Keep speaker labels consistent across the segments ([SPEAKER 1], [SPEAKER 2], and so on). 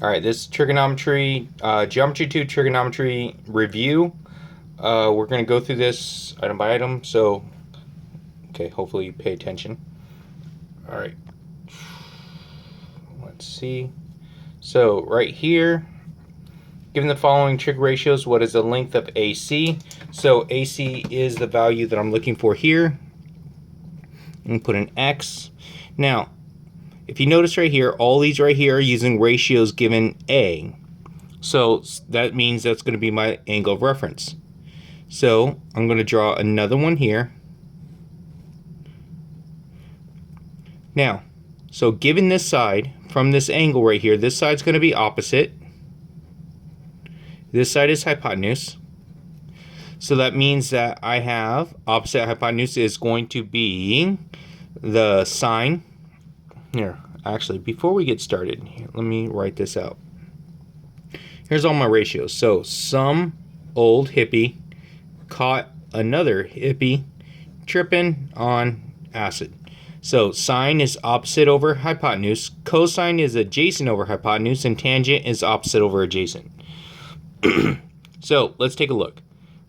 [SPEAKER 1] All right, this trigonometry, geometry 2 trigonometry review. We're going to go through this item by item, so, okay, hopefully you pay attention. All right, let's see. So, right here, given the following trig ratios, what is the length of AC? So, AC is the value that I'm looking for here. And put an X. Now, if you notice right here, all these right here are using ratios given A. So that means that's going to be my angle of reference. So I'm going to draw another one here. Now, so given this side, from this angle right here, this side's going to be opposite. This side is hypotenuse. So that means that I have opposite hypotenuse is going to be the sine. Here, actually, before we get started, here, let me write this out. Here's all my ratios. So some old hippie caught another hippie tripping on acid. So sine is opposite over hypotenuse, cosine is adjacent over hypotenuse, and tangent is opposite over adjacent. So let's take a look.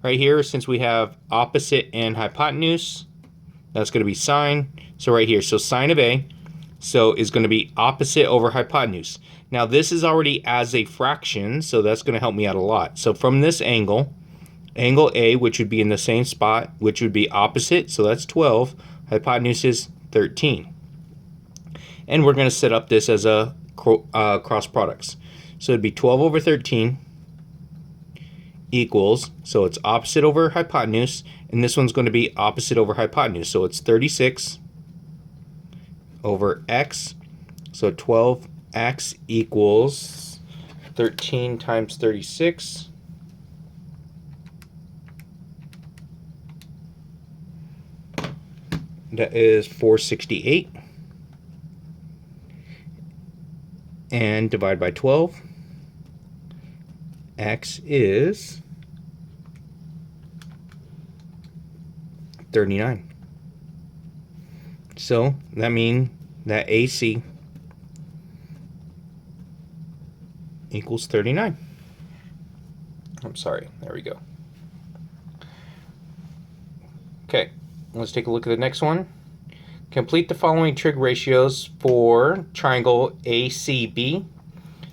[SPEAKER 1] Right here, since we have opposite and hypotenuse, that's going to be sine. So right here, so sine of A, so is going to be opposite over hypotenuse. Now this is already as a fraction, so that's going to help me out a lot. So from this angle, angle A, which would be in the same spot, which would be opposite, so that's 12, hypotenuse is 13. And we're going to set up this as a cross products. So it'd be 12 over 13 equals, so it's opposite over hypotenuse, and this one's going to be opposite over hypotenuse, so it's 36 over x, so 12x equals 13 times 36. That is 468, and divide by 12. X is 39. So that means that AC equals 39. I'm sorry, there we go. Okay, let's take a look at the next one. Complete the following trig ratios for triangle ACB.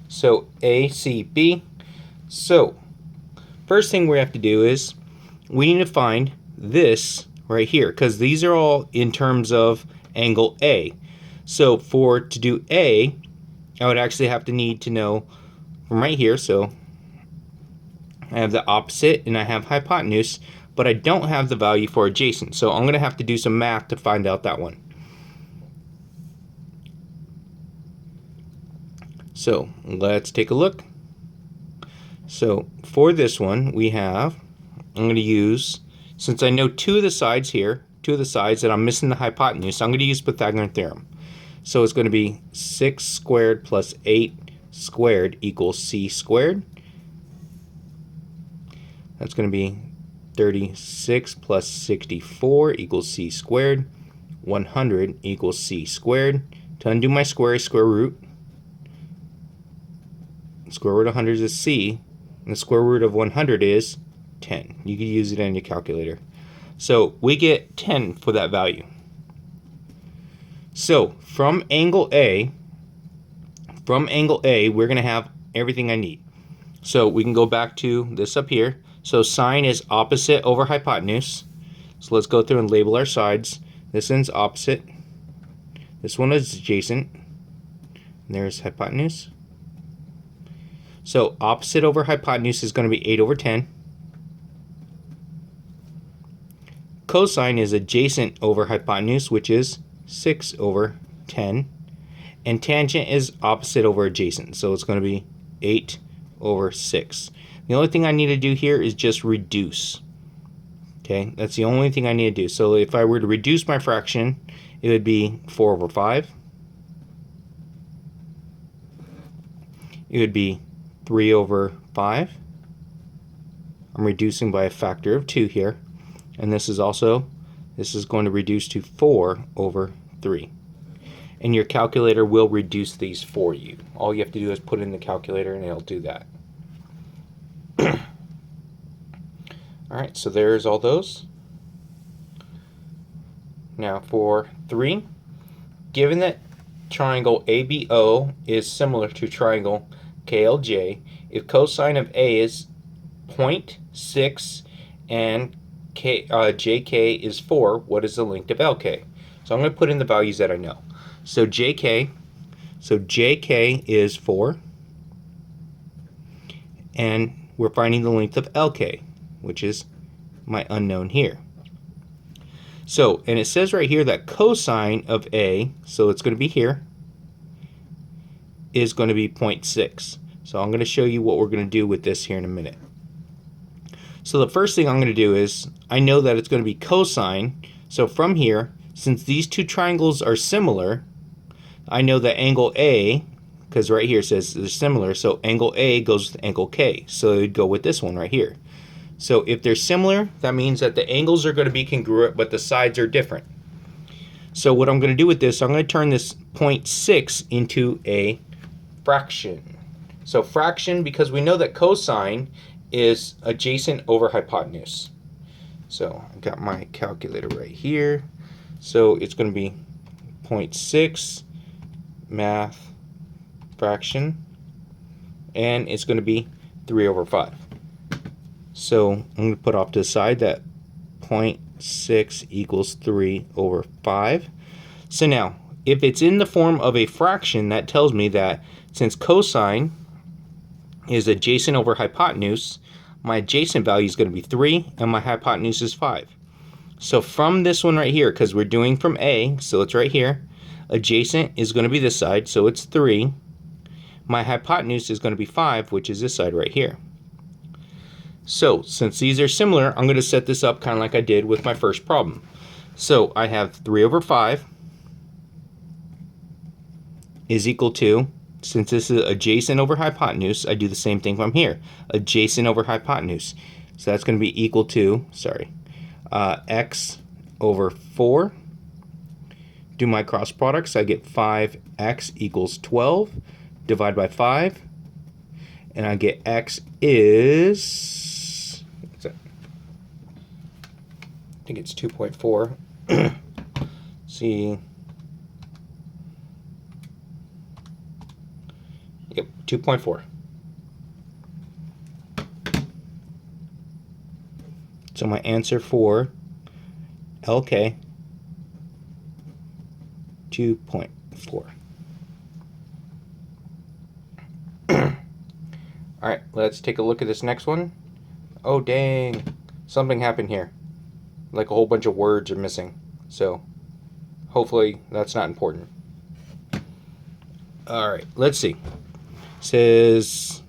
[SPEAKER 1] So ACB. So first thing we have to do is we need to find this right here, because these are all in terms of angle A. So to do A, I would actually have to need to know from right here. So I have the opposite and I have hypotenuse, but I don't have the value for adjacent. So I'm going to have to do some math to find out that one. So let's take a look. So for this one, we have, I'm going to use, since I know two of the sides here, that I'm missing the hypotenuse, I'm going to use Pythagorean Theorem. So it's going to be 6 squared plus 8 squared equals c squared. That's going to be 36 plus 64 equals c squared. 100 equals c squared. To undo my square root. Square root of 100 is c, and the square root of 100 is 10. You can use it in your calculator. So we get 10 for that value. So from angle A, we're going to have everything I need. So we can go back to this up here. So sine is opposite over hypotenuse. So let's go through and label our sides. This one's opposite. This one is adjacent. And there's hypotenuse. So opposite over hypotenuse is going to be 8 over 10. Cosine is adjacent over hypotenuse, which is 6 over 10. And tangent is opposite over adjacent, so it's going to be 8 over 6. The only thing I need to do here is just reduce. Okay, that's the only thing I need to do. So if I were to reduce my fraction, it would be 4 over 5. It would be 3 over 5. I'm reducing by a factor of 2 here. And this is going to reduce to 4 over 3. and your calculator will reduce these for you. All you have to do is put in the calculator and it'll do that. Alright, so there's all those. Now for 3, given that triangle ABO is similar to triangle KLJ, if cosine of A is 0.6 and JK is 4, what is the length of LK? So I'm going to put in the values that I know. So JK is 4, and we're finding the length of LK, which is my unknown here. So, and it says right here that cosine of A, so it's going to be here, is going to be 0.6. So I'm going to show you what we're going to do with this here in a minute. So the first thing I'm going to do is, I know that it's going to be cosine, so from here, since these two triangles are similar, I know that angle A, because right here it says they're similar, so angle A goes with angle K, so it would go with this one right here. So if they're similar, that means that the angles are going to be congruent, but the sides are different. So what I'm going to do with this, I'm going to turn this 0.6 into a fraction. So fraction, because we know that cosine is adjacent over hypotenuse. So I've got my calculator right here. So it's going to be 0.6 math fraction, and it's going to be 3/5. So I'm going to put off to the side that 0.6 equals 3/5. So now, if it's in the form of a fraction, that tells me that since cosine is adjacent over hypotenuse, my adjacent value is going to be 3 and my hypotenuse is 5. So from this one right here, because we're doing from A, so it's right here, adjacent is going to be this side, so it's 3. My hypotenuse is going to be 5, which is this side right here. So since these are similar, I'm going to set this up kind of like I did with my first problem. So I have 3/5 is equal to, since this is adjacent over hypotenuse, I do the same thing from here. Adjacent over hypotenuse. So that's going to be equal to, x/4. Do my cross products, I get 5x equals 12. Divide by 5. And I get x is, I think it's 2.4. See. Yep, 2.4. So my answer for LK, 2.4. Alright, let's take a look at this next one. Oh dang, something happened here. Like a whole bunch of words are missing. So hopefully that's not important. Alright, let's see. It says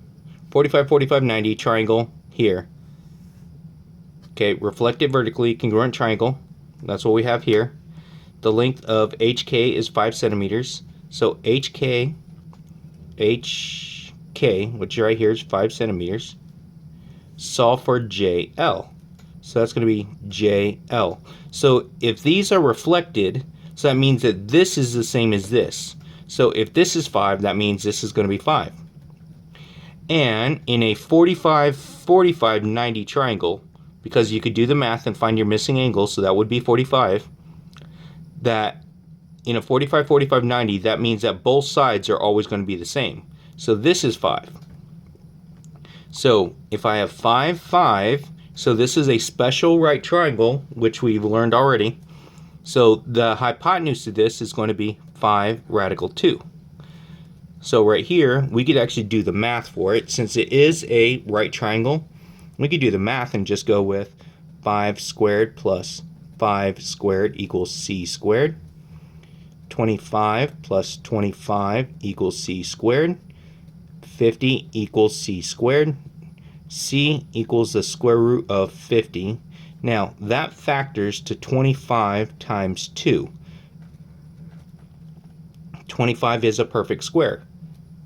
[SPEAKER 1] 45, 45, 90 triangle here. Okay, reflected vertically, congruent triangle. That's what we have here. The length of HK is 5 centimeters. So HK, which right here is 5 centimeters. Solve for JL. So that's going to be JL. So if these are reflected, so that means that this is the same as this. So if this is 5, that means this is going to be 5. And in a 45, 45, 90 triangle, because you could do the math and find your missing angle, so that would be 45, that in a 45, 45, 90, that means that both sides are always going to be the same. So this is 5. So if I have 5, 5, so this is a special right triangle, which we've learned already. So the hypotenuse of this is going to be 5 radical 2. So right here, we could actually do the math for it. Since it is a right triangle, we could do the math and just go with 5 squared plus 5 squared equals c squared. 25 plus 25 equals c squared. 50 equals c squared. C equals the square root of 50. Now, that factors to 25 times 2. 25 is a perfect square.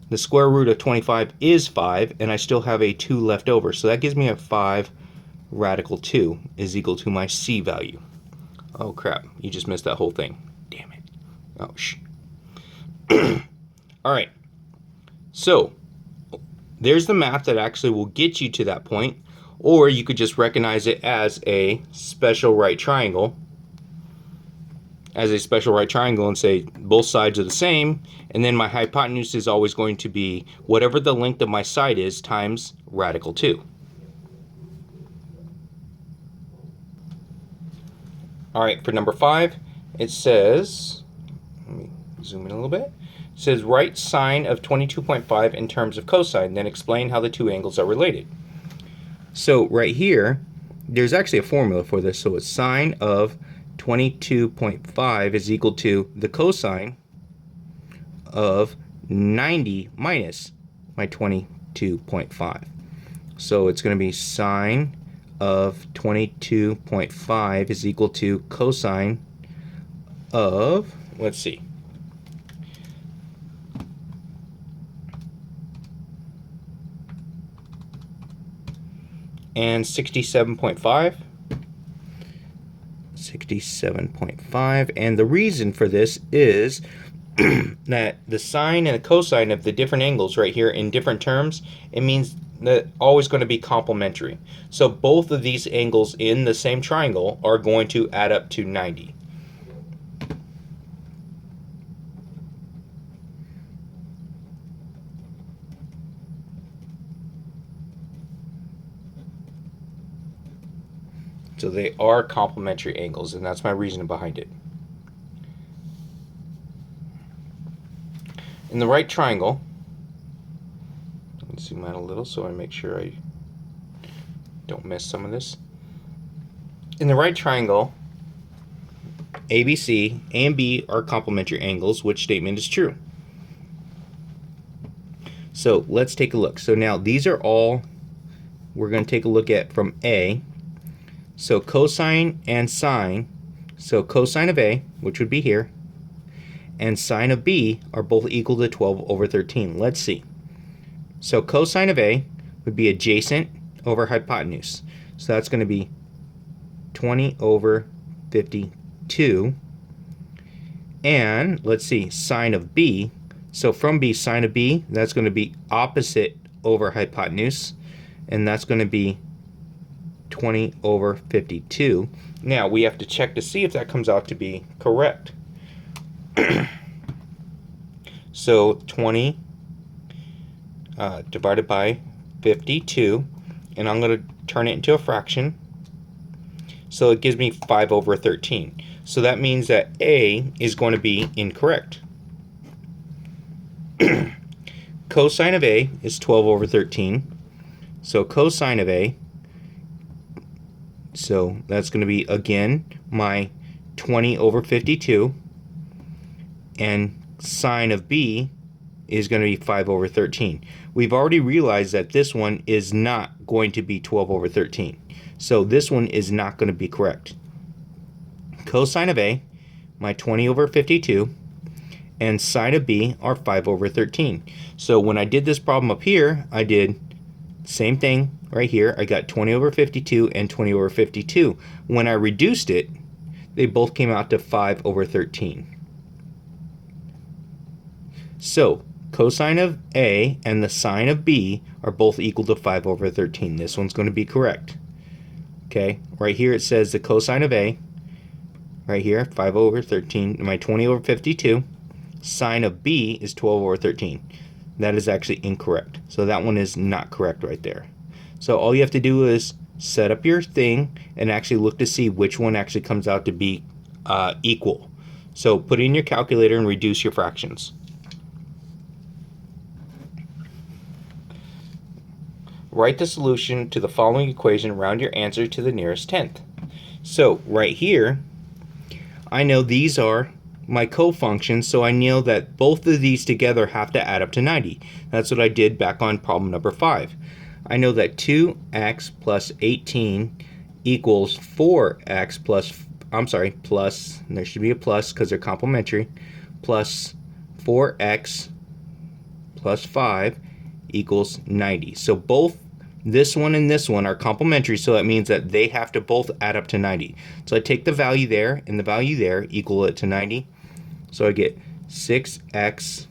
[SPEAKER 1] The square root of 25 is 5, and I still have a 2 left over. So that gives me a 5 radical 2 is equal to my C value. Oh crap, you just missed that whole thing. Damn it. Oh, All right, so there's the math that actually will get you to that point, or you could just recognize it as a special right triangle, and say both sides are the same, and then my hypotenuse is always going to be whatever the length of my side is times radical 2. All right, for number 5, it says, let me zoom in a little bit. It says write sine of 22.5 in terms of cosine, then explain how the two angles are related. So right here, there's actually a formula for this. So it's sine of 22.5 is equal to the cosine of 90 minus my 22.5. So it's going to be sine of 22.5 is equal to cosine of, let's see, and 67.5. 67.5, and the reason for this is that the sine and the cosine of the different angles right here in different terms, it means that always going to be complementary. So both of these angles in the same triangle are going to add up to 90. So they are complementary angles, and that's my reasoning behind it. In the right triangle, let me zoom out a little so I make sure I don't miss some of this. In the right triangle, ABC, A and B are complementary angles. Which statement is true? So let's take a look. So now these are all we're going to take a look at from A. So cosine and sine, so cosine of A, which would be here, and sine of B are both equal to 12 over 13. Let's see. So cosine of A would be adjacent over hypotenuse. So that's going to be 20 over 52. And let's see, sine of B. So from B, sine of B, that's going to be opposite over hypotenuse. And that's going to be 20 over 52. Now we have to check to see if that comes out to be correct. So 20 divided by 52, and I'm going to turn it into a fraction. So it gives me 5 over 13. So that means that A is going to be incorrect. Cosine of A is 12 over 13. So cosine of A, so that's going to be, again, my 20 over 52. And sine of B is going to be 5 over 13. We've already realized that this one is not going to be 12 over 13. So this one is not going to be correct. Cosine of A, my 20 over 52, and sine of B are 5 over 13. So when I did this problem up here, I did same thing right here. I got 20 over 52 and 20 over 52. When I reduced it, they both came out to 5 over 13. So cosine of A and the sine of B are both equal to 5 over 13. This one's going to be correct. Okay, right here it says the cosine of A, right here, 5 over 13, my 20 over 52. Sine of B is 12 over 13. That is actually incorrect. So that one is not correct right there. So all you have to do is set up your thing and actually look to see which one actually comes out to be equal. So put it in your calculator and reduce your fractions. Write the solution to the following equation, round your answer to the nearest tenth. So right here, I know these are my co-functions, so I know that both of these together have to add up to 90. That's what I did back on problem number 5. I know that 2x plus 18 equals 4x plus, and there should be a plus because they're complementary, plus 4x plus 5 equals 90. So both this one and this one are complementary, so that means that they have to both add up to 90. So I take the value there and the value there, equal it to 90. So I get 6x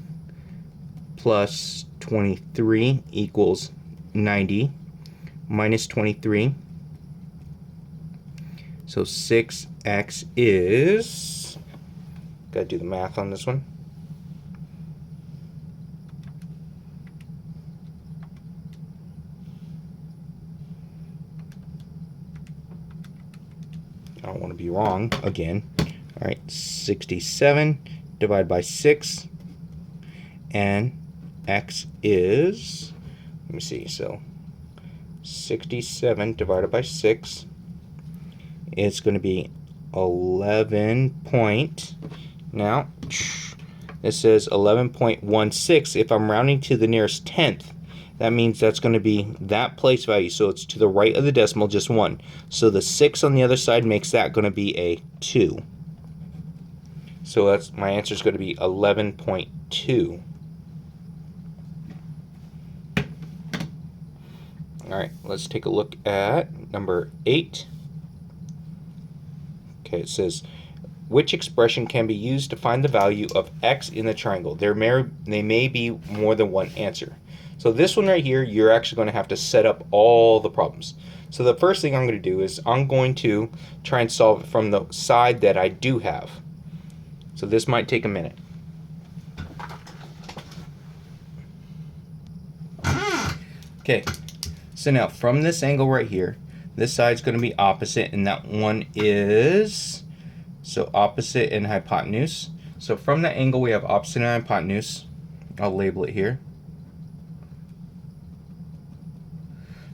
[SPEAKER 1] plus 23 equals 90 minus 23. So 6x is, gotta do the math on this one. I don't want to be wrong again. All right, 67 divided by 6, and x is, let me see, so 67 divided by 6 is going to be 11 point, now this says 11.16. If I'm rounding to the nearest tenth, that means that's going to be that place value, so it's to the right of the decimal, just 1. So the 6 on the other side makes that going to be a 2. So that's, my answer is going to be 11.2. Alright, let's take a look at number 8. Okay, it says, which expression can be used to find the value of x in the triangle? There may be more than one answer. So this one right here, you're actually going to have to set up all the problems. So the first thing I'm going to do is I'm going to try and solve it from the side that I do have. So this might take a minute. Okay, so now from this angle right here, this side's going to be opposite, and that one is, so opposite and hypotenuse. So from that angle we have opposite and hypotenuse. I'll label it here.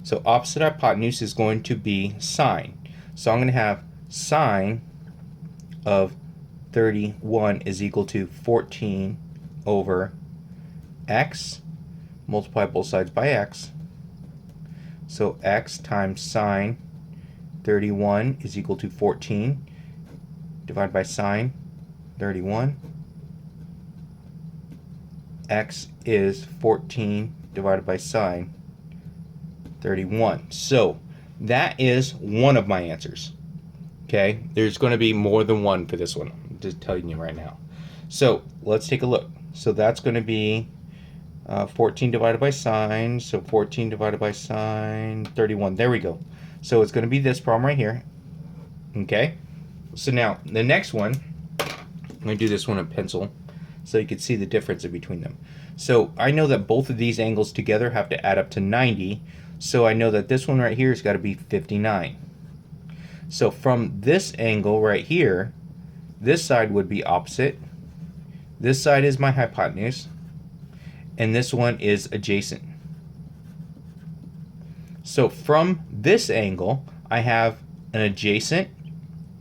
[SPEAKER 1] So opposite hypotenuse is going to be sine. So I'm going to have sine of 31 is equal to 14 over x, multiply both sides by x. So x times sine 31 is equal to 14 divided by sine 31. X is 14 divided by sine 31. So that is one of my answers. Okay, there's going to be more than one for this one. I'm just telling you right now. So let's take a look. So that's going to be 14 divided by sine. So 14 divided by sine 31. There we go. So it's going to be this problem right here. Okay. So now the next one, I'm going to do this one in pencil so you can see the difference in between them. So I know that both of these angles together have to add up to 90. So I know that this one right here has got to be 59. So from this angle right here, this side would be opposite. This side is my hypotenuse. And this one is adjacent. So from this angle, I have an adjacent.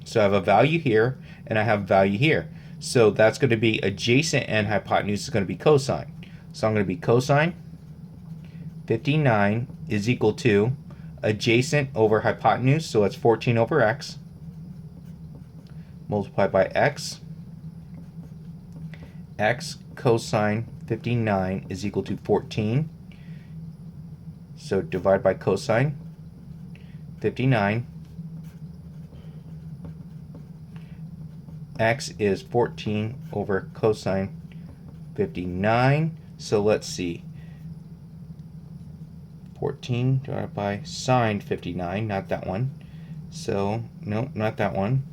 [SPEAKER 1] So I have a value here, and I have a value here. So that's going to be adjacent, and hypotenuse is going to be cosine. So I'm going to be cosine 59 is equal to adjacent over hypotenuse, so it's 14 over x, multiplied by x. X cosine 59 is equal to 14. So divide by cosine 59. X is 14 over cosine 59. So let's see. 14 divided by sine 59, not that one. So, no, not that one.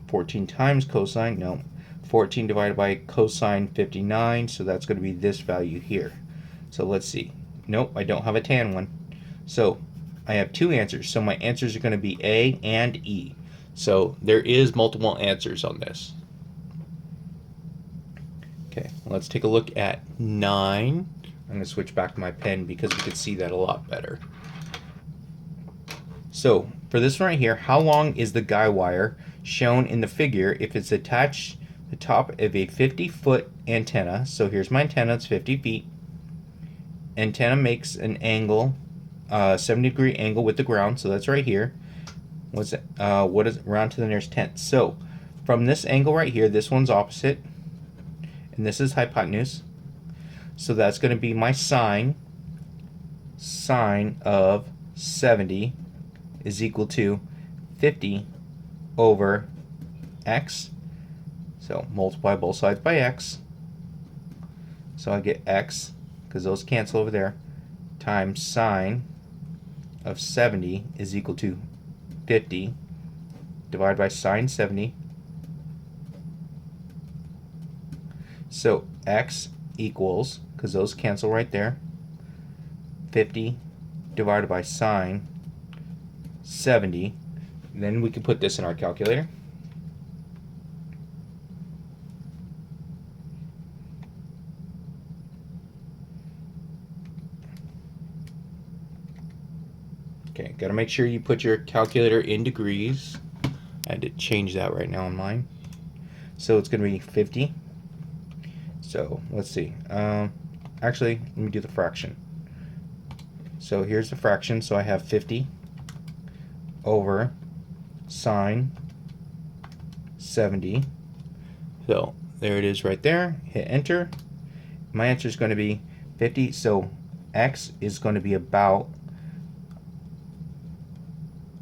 [SPEAKER 1] 14 times cosine, no. 14 divided by cosine 59, so that's going to be this value here. So let's see. Nope, I don't have a tan one. So I have two answers. So my answers are going to be A and E. So there is multiple answers on this. Okay, let's take a look at 9. I'm going to switch back to my pen because we can see that a lot better. So for this one right here, how long is the guy wire shown in the figure if it's attached to the top of a 50-foot antenna? So here's my antenna, it's 50 feet. Antenna makes an angle, 70-degree angle with the ground, so that's right here. What is it? Round to the nearest tenth. So from this angle right here, this one's opposite, and this is hypotenuse. So that's going to be my sine of 70 is equal to 50 over x. So multiply both sides by x. So I get x, because those cancel over there, times sine of 70 is equal to 50 divided by sine 70. So x equals, because those cancel right there, 50 divided by sine 70. Then we can put this in our calculator. Okay, got to make sure you put your calculator in degrees. I had to change that right now on mine. So it's going to be 50. So let's see. Actually, let me do the fraction. So here's the fraction. So I have 50 over sine 70. So there it is right there. Hit enter. My answer is going to be 50. So x is going to be about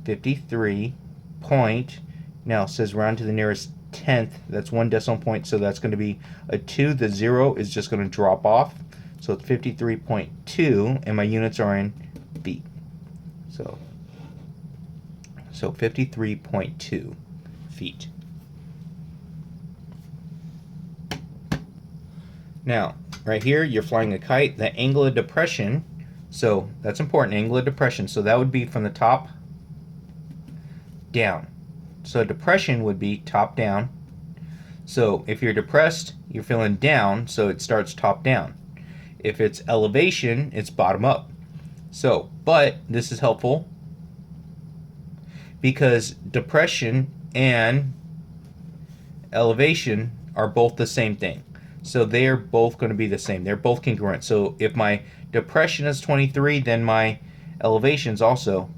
[SPEAKER 1] 53 point. Now it says round to the nearest tenth. That's one decimal point. So that's going to be a 2. The 0 is just going to drop off. So it's 53.2, and my units are in feet. So 53.2 feet. Now, right here, you're flying a kite. The angle of depression, so that's important, angle of depression. So that would be from the top down. So depression would be top down. So if you're depressed, you're feeling down, so it starts top down. If it's elevation, it's bottom up. So, but this is helpful because depression and elevation are both the same thing. So they're both going to be the same. They're both congruent. So if my depression is 23, then my elevation is also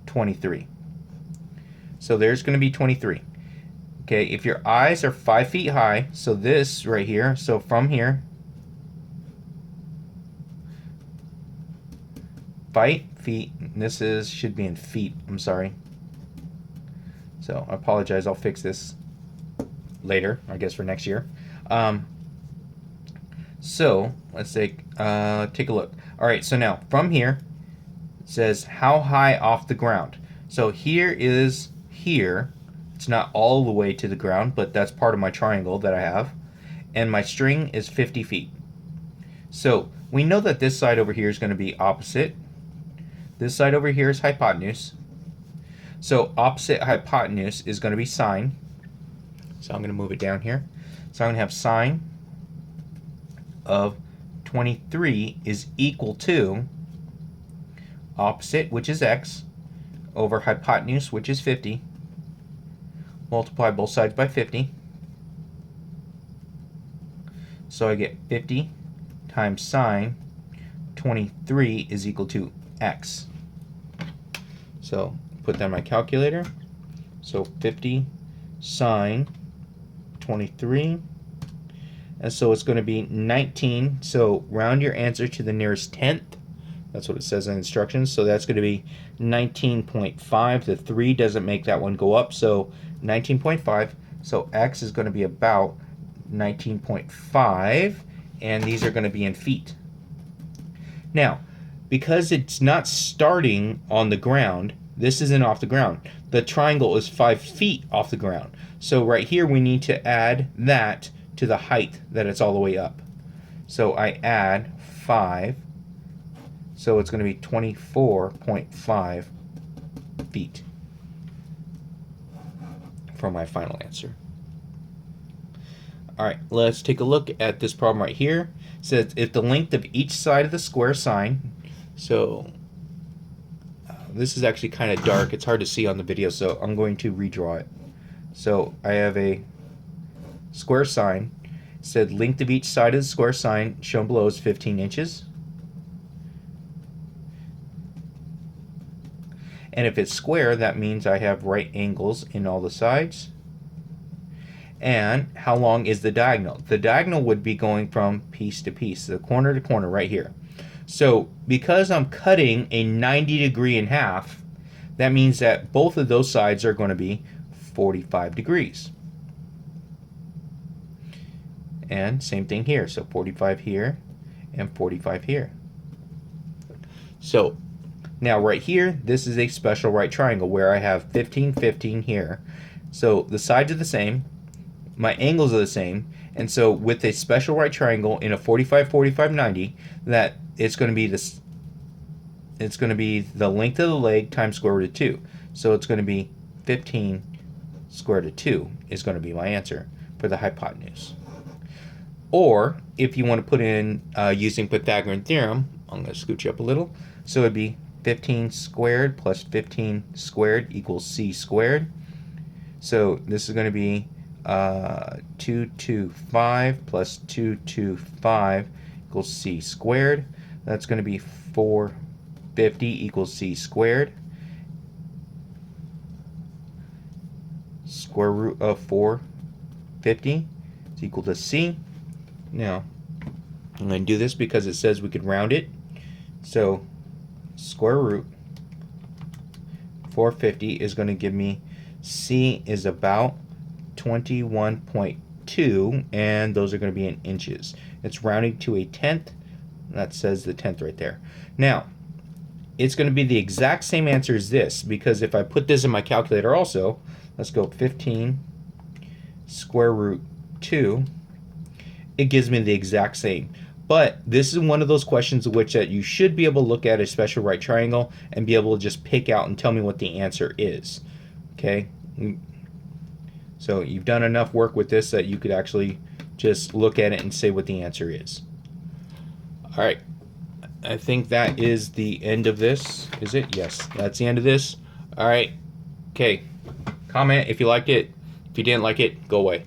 [SPEAKER 1] 23. So there's going to be 23. Okay, if your eyes are 5 feet high, so this right here, so from here, feet, this is should be in feet, I'm sorry. So I apologize, I'll fix this later, I guess for next year. So let's take a look. All right, so now from here, it says how high off the ground. So here is here. It's not all the way to the ground, but that's part of my triangle that I have. And my string is 50 feet. So we know that this side over here is going to be opposite. This side over here is hypotenuse. So opposite hypotenuse is going to be sine. So I'm going to move it down here. So I'm going to have sine of 23 is equal to opposite, which is x, over hypotenuse, which is 50. Multiply both sides by 50. So I get 50 times sine 23 is equal to x. So put that in my calculator. So 50 sine 23. And so it's going to be 19. So round your answer to the nearest tenth. That's what it says in instructions. So that's going to be 19.5. The 3 doesn't make that one go up. So 19.5. So x is going to be about 19.5. And these are going to be in feet. Now, because it's not starting on the ground, this isn't off the ground. The triangle is 5 feet off the ground. So right here we need to add that to the height that it's all the way up. So I add 5. So it's going to be 24.5 feet for my final answer. All right, let's take a look at this problem right here. It says if the length of each side of the square sign, so this is actually kind of dark. It's hard to see on the video, so I'm going to redraw it. So I have a square sign. It said length of each side of the square sign shown below is 15 inches. And if it's square, that means I have right angles in all the sides. And how long is the diagonal? The diagonal would be going from piece to piece, the corner to corner right here. So because I'm cutting a 90 degree in half, that means that both of those sides are going to be 45 degrees. And same thing here. So 45 here and 45 here. So now right here, this is a special right triangle where I have 15, 15 here. So the sides are the same, my angles are the same, and so with a special right triangle in a 45, 45, 90, that it's going to be this. It's going to be the length of the leg times square root of 2. So it's going to be 15 square root of 2 is going to be my answer for the hypotenuse. Or if you want to put in using Pythagorean Theorem, I'm going to scooch up a little. So it would be 15 squared plus 15 squared equals c squared. So this is going to be 225 plus 225 equals c squared. That's going to be 450 equals c squared. Square root of 450 is equal to c. Now, I'm going to do this because it says we could round it. So, square root 450 is going to give me c is about 21.2, and those are going to be in inches. It's rounding to a tenth. That says the tenth right there. Now, it's going to be the exact same answer as this, because if I put this in my calculator also, let's go 15 square root 2, it gives me the exact same. But this is one of those questions in which that you should be able to look at a special right triangle and be able to just pick out and tell me what the answer is. Okay? So you've done enough work with this that you could actually just look at it and say what the answer is. All right. I think that is the end of this. Is it? Yes, that's the end of this. All right. Okay. Comment if you liked it. If you didn't like it, go away.